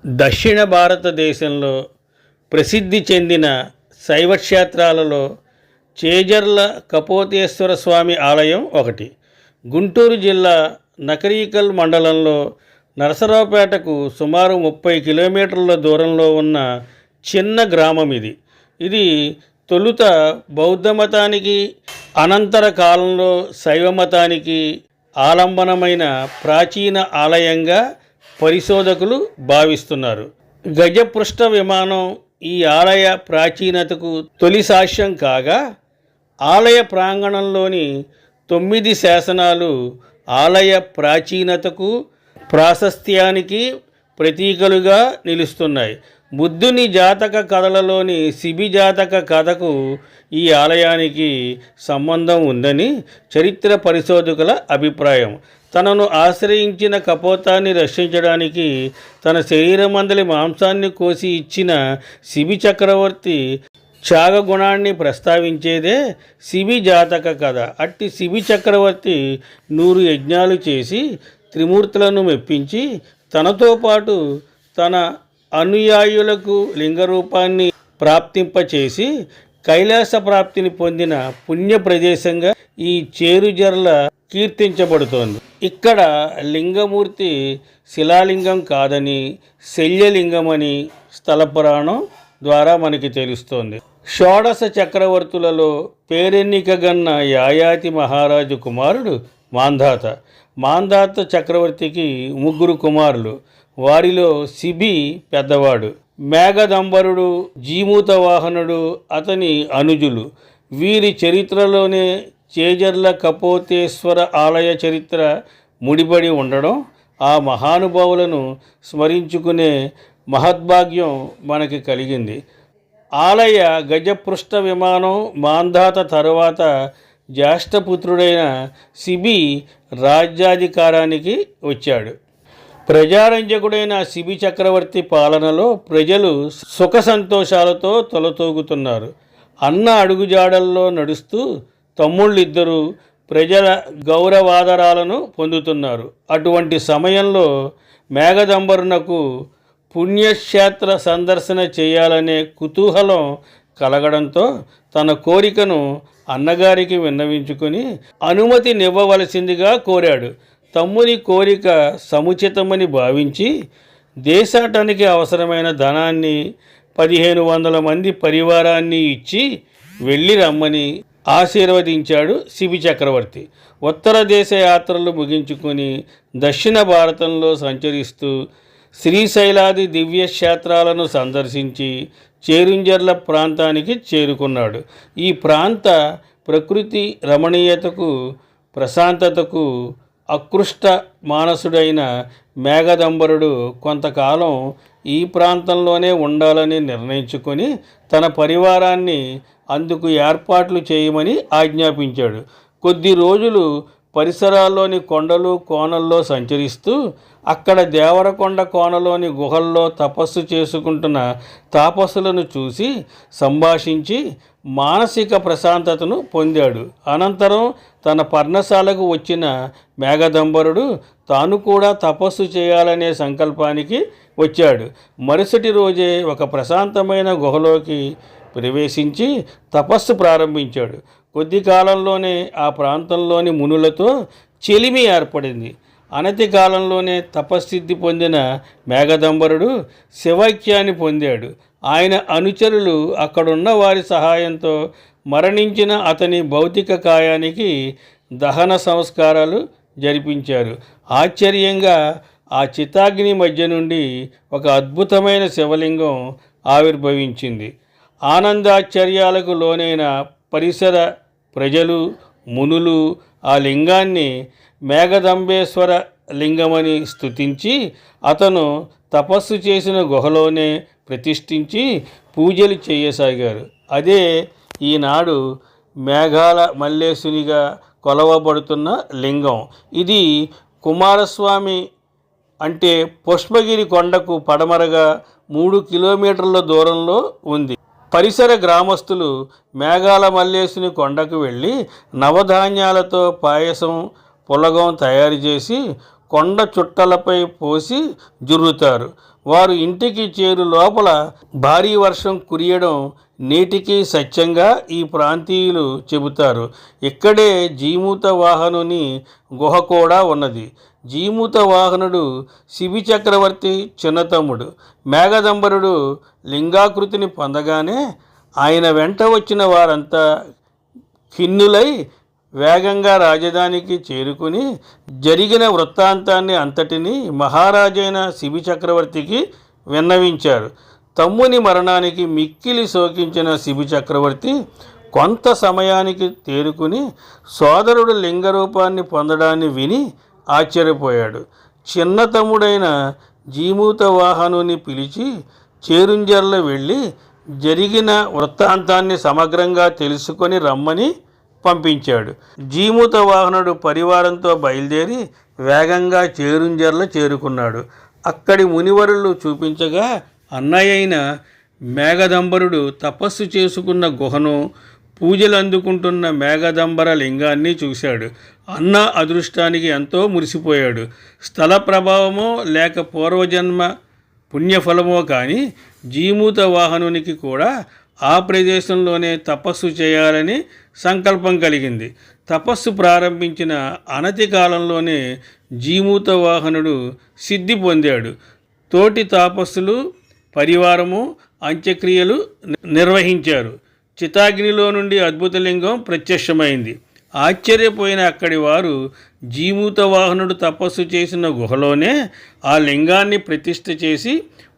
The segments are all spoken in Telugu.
దక్షిణ భారతదేశంలో ప్రసిద్ధి చెందిన శైవ క్షేత్రాలలో చేజర్ల కపోతేశ్వర స్వామి ఆలయం ఒకటి. గుంటూరు జిల్లా నకరికల్ మండలంలో నరసరావుపేటకు సుమారు 30 కిలోమీటర్ల దూరంలో ఉన్న చిన్న గ్రామం ఇది. ఇది తొలుత బౌద్ధ మతానికి, అనంతర కాలంలో శైవ మతానికి ఆలంబనమైన ప్రాచీన ఆలయంగా పరిశోధకులు భావిస్తున్నారు. గజపృష్ఠ విమానం ఈ ఆలయ ప్రాచీనతకు తొలి సాక్ష్యం కాగా, ఆలయ ప్రాంగణంలోని 9 శాసనాలు ఆలయ ప్రాచీనతకు, ప్రాశస్త్యానికి ప్రతీకలుగా నిలుస్తున్నాయి. బుద్ధుని జాతక కథలలోని శిబి జాతక కథకు ఈ ఆలయానికి సంబంధం ఉందని చరిత్ర పరిశోధకుల అభిప్రాయం. తనను ఆశ్రయించిన కపోతాన్ని రక్షించడానికి తన శరీరమందలి మాంసాన్ని కోసి ఇచ్చిన శిబి చక్రవర్తి త్యాగగుణాన్ని ప్రస్తావించేదే శిబి జాతక కథ. అట్టి శిబి చక్రవర్తి 100 యజ్ఞాలు చేసి త్రిమూర్తులను మెప్పించి తనతో పాటు తన అనుయాయులకు లింగరూపాన్ని ప్రాప్తింపచేసి కైలాస ప్రాప్తిని పొందిన పుణ్య ప్రదేశంగా ఈ చేరుజర్ల కీర్తించబడుతోంది. ఇక్కడ లింగమూర్తి శిలాలింగం కాదని శల్యలింగమని స్థల పురాణం ద్వారా మనకి తెలుస్తోంది. షోడశ చక్రవర్తులలో పేరెన్నికగన్న యాయాతి మహారాజు కుమారుడు మాంధాత. మాంధాత చక్రవర్తికి 3 కుమారులు. వారిలో శిబి పెద్దవాడు. మేఘదంబరుడు, జీమూత వాహనుడు అతని అనుజులు. వీరి చరిత్రలోనే చేజర్ల కపోతేశ్వర ఆలయ చరిత్ర ముడిపడి ఉండడం, ఆ మహానుభావులను స్మరించుకునే మహద్భాగ్యం మనకి కలిగింది. ఆలయ గజపృష్ఠ విమానం మాంధాత తరువాత జ్యేష్ఠపుత్రుడైన శిబి రాజ్యాధికారానికి వచ్చాడు. ప్రజారంజకుడైన శిబి చక్రవర్తి పాలనలో ప్రజలు సుఖ సంతోషాలతో తొలతూగుతున్నారు. అన్న అడుగుజాడల్లో నడుస్తూ తమ్ముళ్ళిద్దరూ ప్రజల గౌరవాదరాలను పొందుతున్నారు. అటువంటి సమయంలో మేఘదంబరునకు పుణ్యక్షేత్ర సందర్శన చేయాలనే కుతూహలం కలగడంతో తన కోరికను అన్నగారికి విన్నవించుకుని అనుమతినివ్వవలసిందిగా కోరాడు. తమ్ముని కోరిక సముచితమని భావించి దేశాటానికి అవసరమైన ధనాన్ని, 1500 మంది పరివారాన్ని ఇచ్చి వెళ్ళి రమ్మని ఆశీర్వదించాడు శిబి చక్రవర్తి. ఉత్తర దేశ యాత్రలు ముగించుకొని దక్షిణ భారతంలో సంచరిస్తూ శ్రీశైలాది దివ్యక్షేత్రాలను సందర్శించి చేరుంజర్ల ప్రాంతానికి చేరుకున్నాడు. ఈ ప్రాంత ప్రకృతి రమణీయతకు, ప్రశాంతతకు అకృష్ట మానసుడైన మేఘదంబరుడు కొంతకాలం ఈ ప్రాంతంలోనే ఉండాలని నిర్ణయించుకొని తన పరివారాన్ని అందుకు ఏర్పాట్లు చేయమని ఆజ్ఞాపించాడు. కొద్ది రోజులు పరిసరాల్లోని కొండలు, కోనల్లో సంచరిస్తూ అక్కడ దేవరకొండ కోనలోని గుహల్లో తపస్సు చేసుకుంటున్న తాపసులను చూసి సంభాషించి మానసిక ప్రశాంతతను పొందాడు. అనంతరం తన పర్ణశాలకు వచ్చిన మేఘదంబరుడు తాను కూడా తపస్సు చేయాలనే సంకల్పానికి వచ్చాడు. మరుసటి రోజే ఒక ప్రశాంతమైన గుహలోకి ప్రవేశించి తపస్సు ప్రారంభించాడు. కొద్ది కాలంలోనే ఆ ప్రాంతంలోని మునులతో చెలిమి ఏర్పడింది. అనతి కాలంలోనే తపస్సిద్ధి పొందిన మేఘదంబరుడు శివైక్యాన్ని పొందాడు. ఆయన అనుచరులు అక్కడున్న వారి సహాయంతో మరణించిన అతని భౌతిక కాయానికి దహన సంస్కారాలు జరిపించారు. ఆశ్చర్యంగా ఆ చితాగ్ని మధ్య నుండి ఒక అద్భుతమైన శివలింగం ఆవిర్భవించింది. ఆనందాశ్చర్యాలకు లోనైన పరిసర ప్రజలు, మునులు ఆ లింగాన్ని మేఘదంబేశ్వర లింగమని స్తుతించి అతను తపస్సు చేసిన గుహలోనే ప్రతిష్ఠించి పూజలు చేయసాగారు. అదే ఈనాడు మేఘాల మల్లేశునిగా కొలవబడుతున్న లింగం. ఇది కుమారస్వామి అంటే పుష్పగిరి కొండకు పడమరగా 3 కిలోమీటర్ల దూరంలో ఉంది. పరిసర గ్రామస్తులు మేఘాల మల్లేశుని కొండకు వెళ్ళి నవధాన్యాలతో పాయసం, పులగం తయారు చేసి కొండ చుట్టలపై పోసి జుర్రుతారు. వారు ఇంటికి చేరు లోపల భారీ వర్షం కురియడం నేటికి సత్యంగా ఈ ప్రాంతీయులు చెబుతారు. ఇక్కడే జీమూత వాహనుని గుహ కూడా ఉన్నది. జీమూత వాహనుడు శిబి చక్రవర్తి చిన్నతమ్ముడు. మేఘదంబరుడు లింగాకృతిని పొందగానే ఆయన వెంట వచ్చిన వారంతా ఖిన్నులై వేగంగా రాజధానికి చేరుకుని జరిగిన వృత్తాంతాన్ని అంతటినీ మహారాజైన శిబి చక్రవర్తికి విన్నవించారు. తమ్ముని మరణానికి మిక్కిలి శోకించిన శిబి చక్రవర్తి కొంత సమయానికి తేరుకుని సోదరుడు లింగరూపాన్ని పొందడాన్ని విని ఆశ్చర్యపోయాడు. చిన్న తమ్ముడైన జీమూత వాహనుని పిలిచి చేరుంజర్ల వెళ్ళి జరిగిన వృత్తాంతాన్ని సమగ్రంగా తెలుసుకొని రమ్మని పంపించాడు. జీమూత వాహనుడు పరివారంతో బయలుదేరి వేగంగా చేరుంజర్ల చేరుకున్నాడు. అక్కడి మునివరులు చూపించగా అన్నయ్య అయిన మేఘదంబరుడు తపస్సు చేసుకున్న గుహను, పూజలు అందుకుంటున్న మేఘదంబర లింగాన్ని చూశాడు. అన్న అదృష్టానికి ఎంతో మురిసిపోయాడు. స్థల ప్రభావమో లేక పూర్వజన్మ పుణ్యఫలమో కానీ జీమూత వాహనునికి కూడా ఆ ప్రదేశంలోనే తపస్సు చేయాలని సంకల్పం కలిగింది. తపస్సు ప్రారంభించిన అనతి కాలంలోనే జీమూత వాహనుడు సిద్ధి పొందాడు. తోటి తాపస్సులు పరివారము అంత్యక్రియలు నిర్వహించారు. చితాగ్నిలో నుండి అద్భుతలింగం ప్రత్యక్షమైంది. ఆశ్చర్యపోయిన అక్కడి వారు జీమూత వాహనుడు తపస్సు చేసిన గుహలోనే ఆ లింగాన్ని ప్రతిష్ఠ చేసి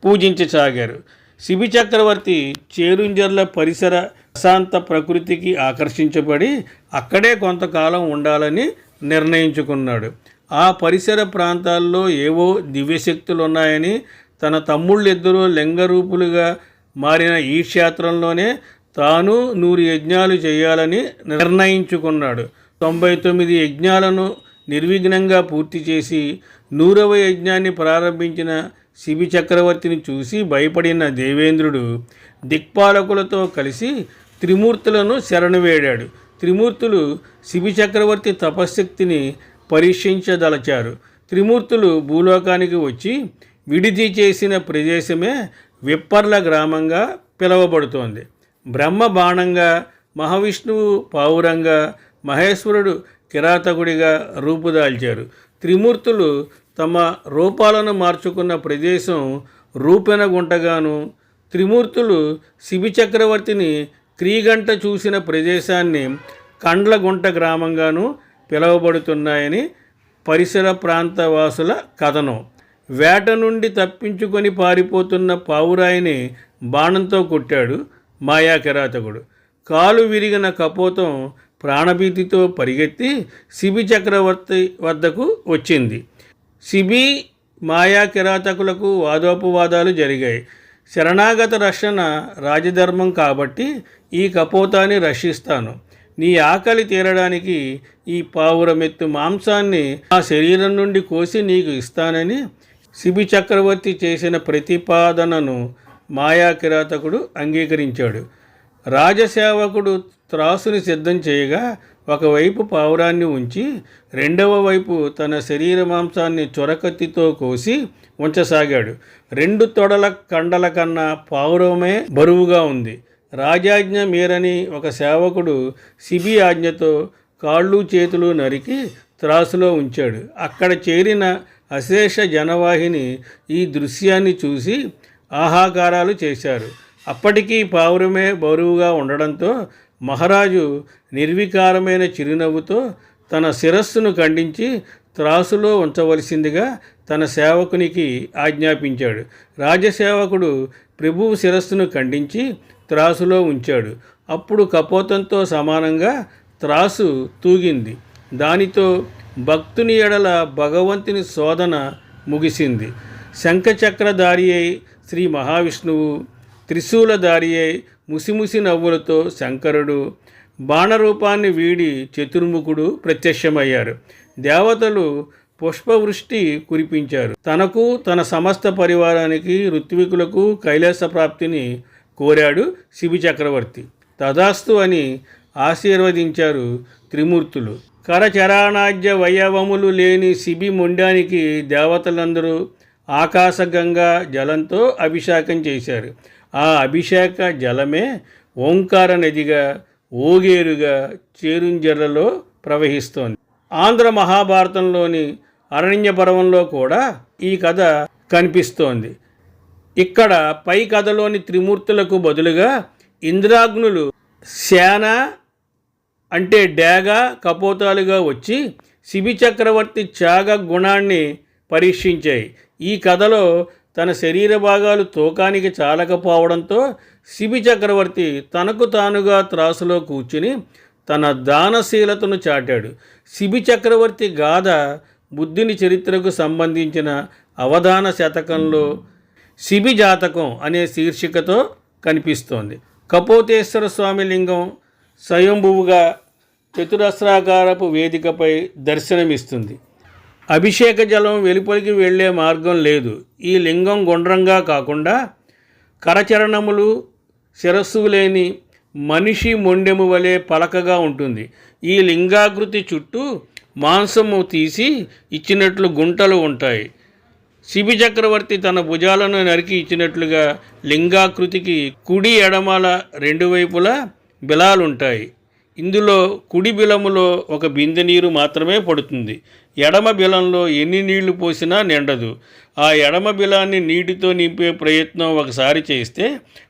పూజించసాగారు. శిబి చక్రవర్తి చేరుంజర్ల పరిసర ప్రశాంత ప్రకృతికి ఆకర్షించబడి అక్కడే కొంతకాలం ఉండాలని నిర్ణయించుకున్నాడు. ఆ పరిసర ప్రాంతాల్లో ఏవో దివ్యశక్తులు ఉన్నాయని, తన తమ్ముళ్ళిద్దరూ లింగరూపులుగా మారిన ఈ క్షేత్రంలోనే తాను 100 యజ్ఞాలు చేయాలని నిర్ణయించుకున్నాడు. 99 యజ్ఞాలను నిర్విఘ్నంగా పూర్తి చేసి 100వ యజ్ఞాన్ని ప్రారంభించిన శిబి చక్రవర్తిని చూసి భయపడిన దేవేంద్రుడు దిక్పాలకులతో కలిసి త్రిమూర్తులను శరణు వేడాడు. త్రిమూర్తులు శిబి చక్రవర్తి తపశ్శక్తిని పరీక్షించదలచారు. త్రిమూర్తులు భూలోకానికి వచ్చి విడిది చేసిన ప్రదేశమే విప్పర్ల గ్రామంగా పిలువబడుతోంది. బ్రహ్మ బాణంగా, మహావిష్ణువు పావురంగా, మహేశ్వరుడు కిరాతకుడిగా రూపుదాల్చారు. త్రిమూర్తులు తమ రూపాలను మార్చుకున్న ప్రదేశం రూపెనగుంటగాను, త్రిమూర్తులు శిబి చక్రవర్తిని క్రీగంట చూసిన ప్రదేశాన్ని కండ్లగుంట గ్రామంగాను పిలువబడుతున్నాయని పరిసర ప్రాంతవాసుల కథనం. వేట నుండి తప్పించుకొని పారిపోతున్న పావురాయిని బాణంతో కొట్టాడు మాయా కిరాతకుడు. కాలు విరిగిన కపోతం ప్రాణభీతితో పరిగెత్తి శిబి చక్రవర్తి వద్దకు వచ్చింది. శిబి మాయా కిరాతకులకు వాదోపవాదాలు జరిగాయి. శరణాగత రక్షణ రాజధర్మం కాబట్టి ఈ కపోతాన్ని రక్షిస్తాను. నీ ఆకలి తీరడానికి ఈ పావురమెత్తు మాంసాన్ని ఆ శరీరం నుండి కోసి నీకు ఇస్తానని శిబి చక్రవర్తి చేసిన ప్రతిపాదనను మాయా కిరాతకుడు అంగీకరించాడు. రాజసేవకుడు త్రాసుని సిద్ధం చేయగా ఒకవైపు పావురాన్ని ఉంచి రెండవ వైపు తన శరీర మాంసాన్ని చొరకత్తితో కోసి ఉంచసాగాడు. 2 తొడల కండల కన్నా పావురమే బరువుగా ఉంది. రాజాజ్ఞ మీరని ఒక సేవకుడు శిబి ఆజ్ఞతో కాళ్ళు చేతులు నరికి త్రాసులో ఉంచాడు. అక్కడ చేరిన అశేష జనవాహిని ఈ దృశ్యాన్ని చూసి ఆహాకారాలు చేశారు. అప్పటికీ పావురమే బరువుగా ఉండడంతో మహారాజు నిర్వికారమైన చిరునవ్వుతో తన శిరస్సును ఖండించి త్రాసులో ఉంచవలసిందిగా తన సేవకునికి ఆజ్ఞాపించాడు. రాజసేవకుడు ప్రభువు శిరస్సును ఖండించి త్రాసులో ఉంచాడు. అప్పుడు కపోతంతో సమానంగా త్రాసు తూగింది. దానితో భక్తుని ఎడల భగవంతుని శోధన ముగిసింది. శంఖచక్రధారి అయి శ్రీ మహావిష్ణువు, త్రిశూలధారి అయి ముసిముసి నవ్వులతో శంకరుడు, బాణరూపాన్ని వీడి చతుర్ముఖుడు ప్రత్యక్షమయ్యారు. దేవతలు పుష్పవృష్టి కురిపించారు. తనకు తన సమస్త పరివారానికి ఋత్వికులకు కైలాస ప్రాప్తిని కోరాడు శిబి చక్రవర్తి. తదాస్తు అని ఆశీర్వదించారు త్రిమూర్తులు. కరచరాణాజ్య వయవములు లేని శిబి మొండానికి దేవతలందరూ ఆకాశగంగా జలంతో అభిషేకం చేశారు. ఆ అభిషేక జలమే ఓంకార నదిగా ఓగేరుగా చేరుంజర్లలో ప్రవహిస్తోంది. ఆంధ్ర మహాభారతంలోని అరణ్య పర్వంలో కూడా ఈ కథ కనిపిస్తోంది. ఇక్కడ పై కథలోని త్రిమూర్తులకు బదులుగా ఇంద్రాగ్నులు సేన అంటే డేగ కపోతాలుగా వచ్చి శిబి చక్రవర్తి త్యాగ గుణాన్ని పరీక్షించాయి. ఈ కథలో తన శరీర భాగాలు తూకానికి చాలకపోవడంతో శిబి చక్రవర్తి తనకు తానుగా త్రాసులో కూర్చుని తన దానశీలతను చాటాడు. శిబి చక్రవర్తి గాథ బుద్ధుని చరిత్రకు సంబంధించిన అవధాన శతకంలో శిబి జాతకం అనే శీర్షికతో కనిపిస్తోంది. కపోతేశ్వర స్వామి లింగం స్వయంభువుగా చతురస్రాకారపు వేదికపై దర్శనమిస్తుంది. అభిషేక జలం వెలుపలికి వెళ్ళే మార్గం లేదు. ఈ లింగం గుండ్రంగా కాకుండా కరచరణములు శిరస్సు లేని మనిషి మొండెము వలె పలకగా ఉంటుంది. ఈ లింగాకృతి చుట్టూ మాంసము తీసి ఇచ్చినట్లు గుంటలు ఉంటాయి. శిబి చక్రవర్తి తన భుజాలను నరికి ఇచ్చినట్లుగా లింగాకృతికి కుడి ఎడమల రెండు వైపులా బిలాలుంటాయి. ఇందులో కుడి బిలములో ఒక బిందె నీరు మాత్రమే పడుతుంది. ఎడమ బిలంలో ఎన్ని నీళ్లు పోసినా నిండదు. ఆ ఎడమ బిలాన్ని నీటితో నింపే ప్రయత్నం ఒకసారి చేస్తే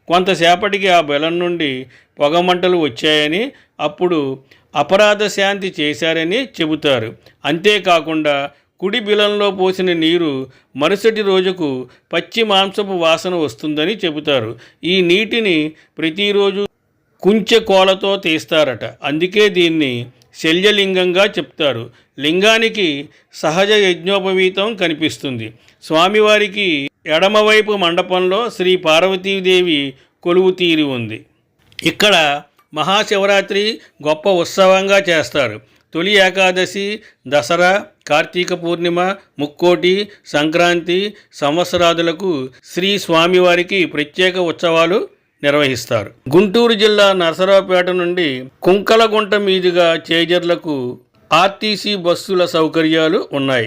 కొంతసేపటికి ఆ బిలం నుండి పొగమంటలు వచ్చాయని, అప్పుడు అపరాధ శాంతి చేశారని చెబుతారు. అంతేకాకుండా కుడి బిలంలో పోసిన నీరు మరుసటి రోజుకు పచ్చి మాంసపు వాసన వస్తుందని చెబుతారు. ఈ నీటిని ప్రతిరోజు కుంచె కోలతో తీస్తారట. అందుకే దీన్ని శల్యలింగంగా చెప్తారు. లింగానికి సహజ యజ్ఞోపవీతం కనిపిస్తుంది. స్వామివారికి ఎడమవైపు మండపంలో శ్రీ పార్వతీదేవి కొలువు తీరి ఉంది. ఇక్కడ మహాశివరాత్రి గొప్ప ఉత్సవంగా చేస్తారు. తొలి ఏకాదశి, దసరా, కార్తీక పూర్ణిమ, ముక్కోటి, సంక్రాంతి, సంవత్సరాదులకు శ్రీ స్వామివారికి ప్రత్యేక ఉత్సవాలు నిర్వహిస్తారు. గుంటూరు జిల్లా నరసరావుపేట నుండి కుంకలగుంట మీదుగా చేజర్లకు ఆర్టీసీ బస్సుల సౌకర్యాలు ఉన్నాయి.